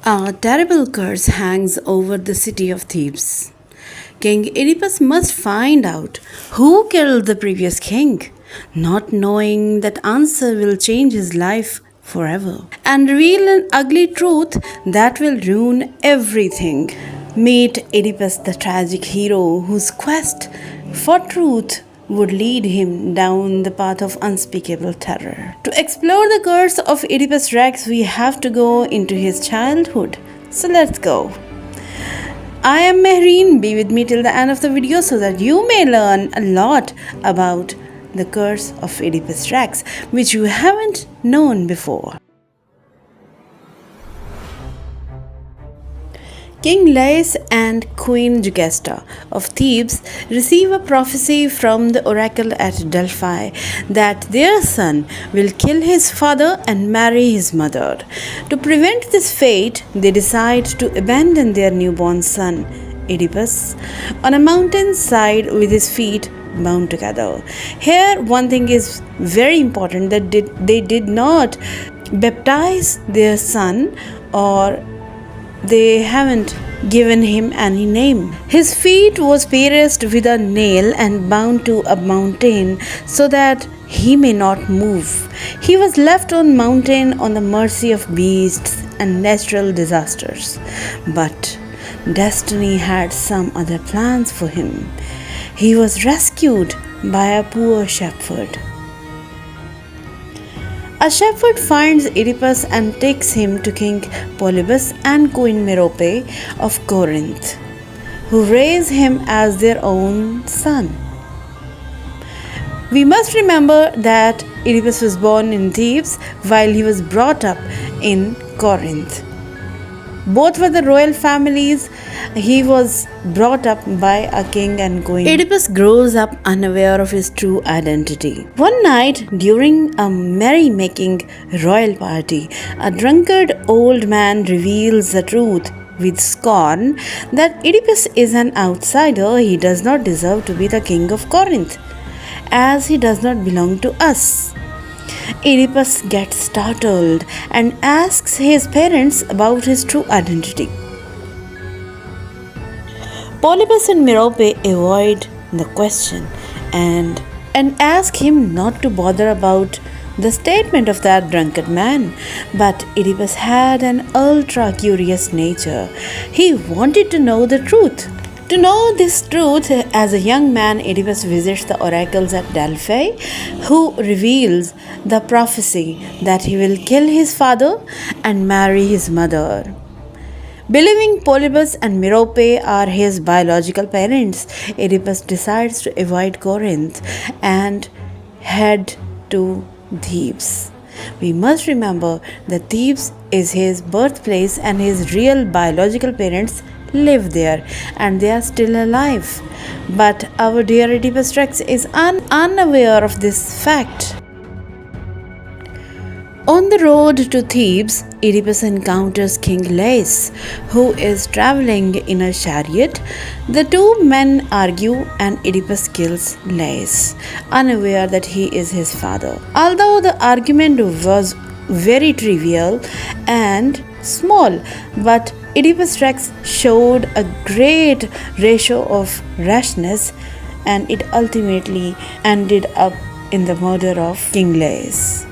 A terrible curse hangs over the city of Thebes. King Oedipus must find out who killed the previous king, not knowing that answer will change his life forever and reveal an ugly truth that will ruin everything. Meet Oedipus, the tragic hero whose quest for truth would lead him down the path of unspeakable terror. To explore the curse of Oedipus Rex, we have to go into his childhood. So let's go. I am Mehreen. Be with me till the end of the video so that you may learn a lot about the curse of Oedipus Rex, which you haven't known before. King Laius and Queen Jugesta of Thebes receive a prophecy from the oracle at Delphi that their son will kill his father and marry his mother. To prevent this fate, they decide to abandon their newborn son, Oedipus, on a mountain side with his feet bound together. Here, one thing is very important, that they did not baptize their son, or they haven't given him any name. His feet was pierced with a nail and bound to a mountain so that he may not move. He was left on mountain on the mercy of beasts and natural disasters. But destiny had some other plans for him. He was rescued by a poor shepherd. A shepherd finds Oedipus and takes him to King Polybus and Queen Merope of Corinth, who raise him as their own son. We must remember that Oedipus was born in Thebes while he was brought up in Corinth. Both were the royal families. He was brought up by a king and queen. Oedipus grows up unaware of his true identity. One night, during a merrymaking royal party, a drunkard old man reveals the truth with scorn that Oedipus is an outsider. He does not deserve to be the king of Corinth, as he does not belong to us. Oedipus gets startled and asks his parents about his true identity. Polybus and Merope avoid the question and ask him not to bother about the statement of that drunkard man. But Oedipus had an ultra-curious nature. He wanted to know the truth. To know this truth, as a young man, Oedipus visits the oracles at Delphi, who reveals the prophecy that he will kill his father and marry his mother. Believing Polybus and Merope are his biological parents, Oedipus decides to avoid Corinth and head to Thebes. We must remember that Thebes is his birthplace and his real biological parents live there and they are still alive. But our dear Oedipus Rex is unaware of this fact. On the road to Thebes, Oedipus encounters King Laius, who is traveling in a chariot. The two men argue and Oedipus kills Laius, unaware that he is his father. Although the argument was very trivial and small, but Oedipus Rex showed a great ratio of rashness, and it ultimately ended up in the murder of King Laius.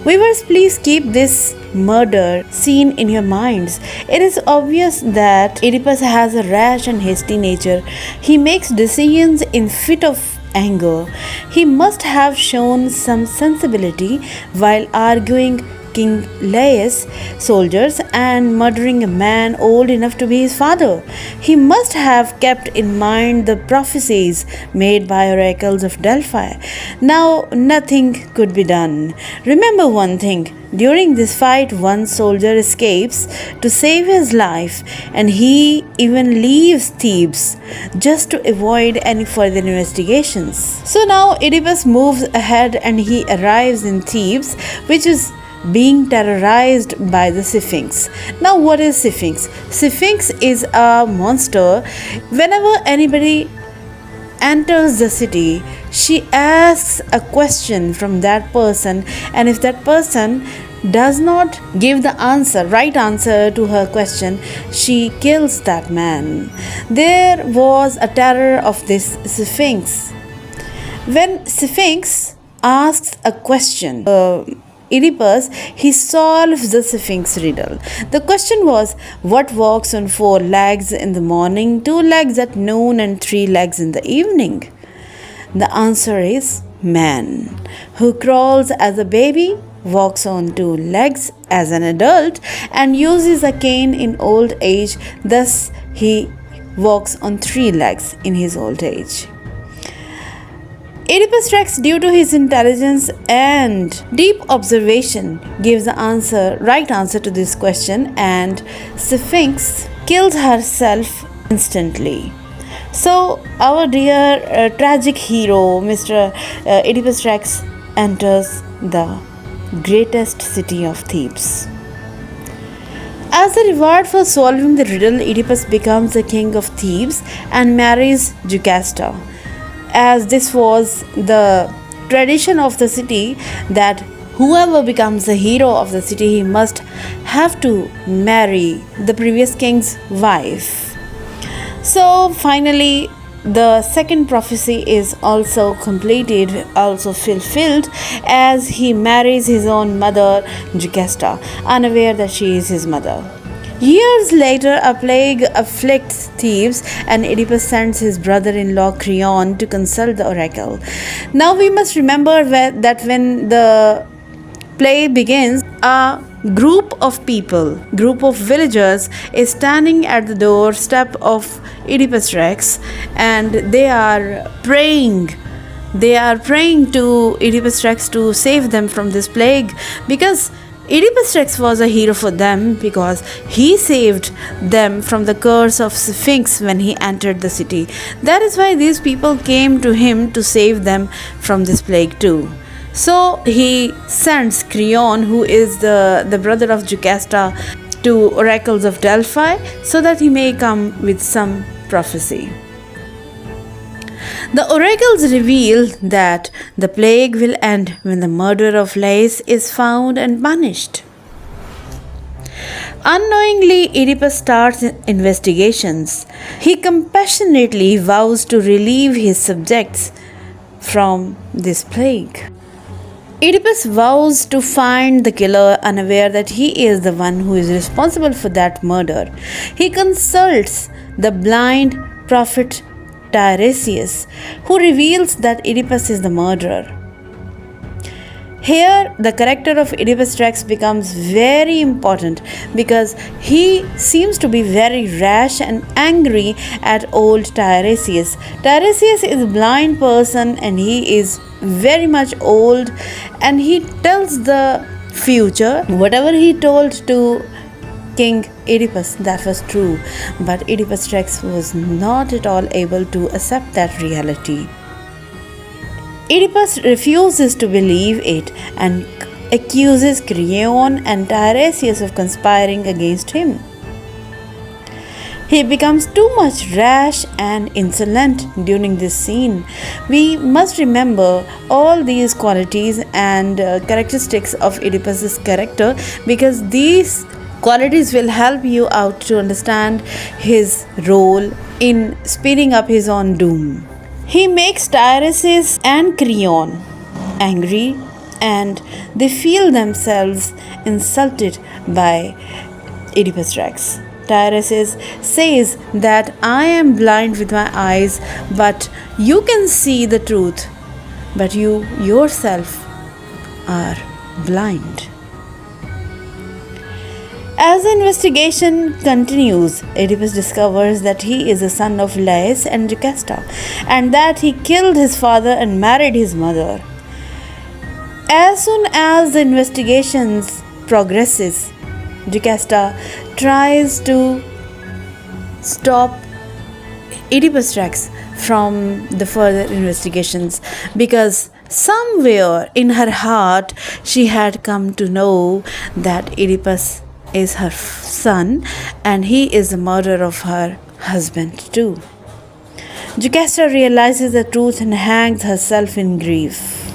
Viewers, please keep this murder scene in your minds. It is obvious that Oedipus has a rash and hasty nature. He makes decisions in fit of anger. He must have shown some sensibility while arguing King Laius' soldiers and murdering a man old enough to be his father. He must have kept in mind the prophecies made by oracles of Delphi. Now, nothing could be done. Remember one thing. During this fight, one soldier escapes to save his life, and he even leaves Thebes just to avoid any further investigations. So now Oedipus moves ahead and he arrives in Thebes, which is being terrorized by the Sphinx. Now, what is Sphinx? Sphinx is a monster. Whenever anybody enters the city, she asks a question from that person, and if that person does not give the right answer to her question, she kills that man. There was a terror of this Sphinx. When Sphinx asks a question, Oedipus, he solves the Sphinx riddle. The question was, what walks on 4 legs in the morning, 2 legs at noon, and 3 legs in the evening? The answer is man, who crawls as a baby, walks on 2 legs as an adult, and uses a cane in old age. Thus, he walks on 3 legs in his old age. Oedipus Rex, due to his intelligence and deep observation, gives the right answer to this question, and Sphinx kills herself instantly. So, our dear tragic hero, Mr. Oedipus Rex, enters the greatest city of Thebes. As a reward for solving the riddle, Oedipus becomes the king of Thebes and marries Jocasta, as this was the tradition of the city that whoever becomes the hero of the city, he must have to marry the previous king's wife. So finally, the second prophecy is also completed, also fulfilled, as he marries his own mother, Jocasta, unaware that she is his mother. Years later, a plague afflicts Thebes, and Oedipus sends his brother-in-law Creon to consult the oracle. Now we must remember that when the play begins, a group of villagers is standing at the doorstep of Oedipus Rex, and they are praying. They are praying to Oedipus Rex to save them from this plague, because Oedipus Rex was a hero for them, because he saved them from the curse of Sphinx when he entered the city. That is why these people came to him to save them from this plague too. So he sends Creon, who is the brother of Jocasta, to oracles of Delphi so that he may come with some prophecy. The oracles reveal that the plague will end when the murder of Lais is found and punished. Unknowingly, Oedipus starts investigations. He compassionately vows to relieve his subjects from this plague. Oedipus vows to find the killer, unaware that he is the one who is responsible for that murder. He consults the blind prophet Tiresias, who reveals that Oedipus is the murderer. Here, the character of Oedipus Rex becomes very important, because he seems to be very rash and angry at old Tiresias. Tiresias is a blind person, and he is very much old, and he tells the future. Whatever he told to King Oedipus, that was true, but Oedipus Rex was not at all able to accept that reality. Oedipus refuses to believe it and accuses Creon and Tiresias of conspiring against him. He becomes too much rash and insolent during this scene. We must remember all these qualities and characteristics of Oedipus's character, because these qualities will help you out to understand his role in speeding up his own doom. He makes Tiresias and Creon angry, and they feel themselves insulted by Oedipus Rex. Tiresias says that I am blind with my eyes, but you can see the truth, but you yourself are blind. As the investigation continues, Oedipus discovers that he is the son of Lais and Jocasta, and that he killed his father and married his mother. As soon as the investigations progresses, Jocasta tries to stop Oedipus Rex from the further investigations, because somewhere in her heart she had come to know that Oedipus is her son, and he is the murderer of her husband too. Jocasta realizes the truth and hangs herself in grief.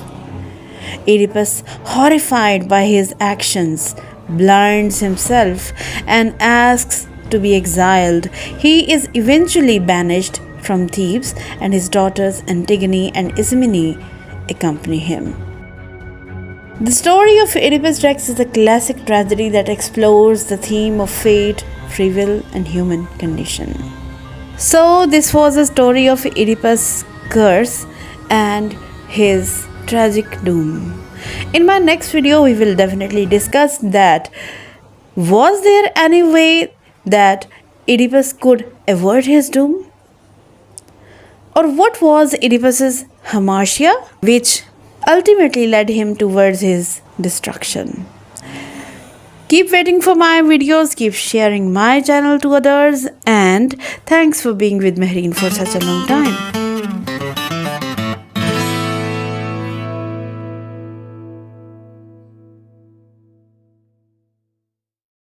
Oedipus, horrified by his actions, blinds himself and asks to be exiled. He is eventually banished from Thebes, and his daughters Antigone and Ismene accompany him. The story of Oedipus Rex is a classic tragedy that explores the theme of fate, free will, and human condition. So, this was the story of Oedipus' curse and his tragic doom. In my next video, we will definitely discuss that. Was there any way that Oedipus could avert his doom? Or what was Oedipus's hamartia, which ultimately led him towards his destruction? Keep waiting for my videos, keep sharing my channel to others, and thanks for being with Mehreen for such a long time.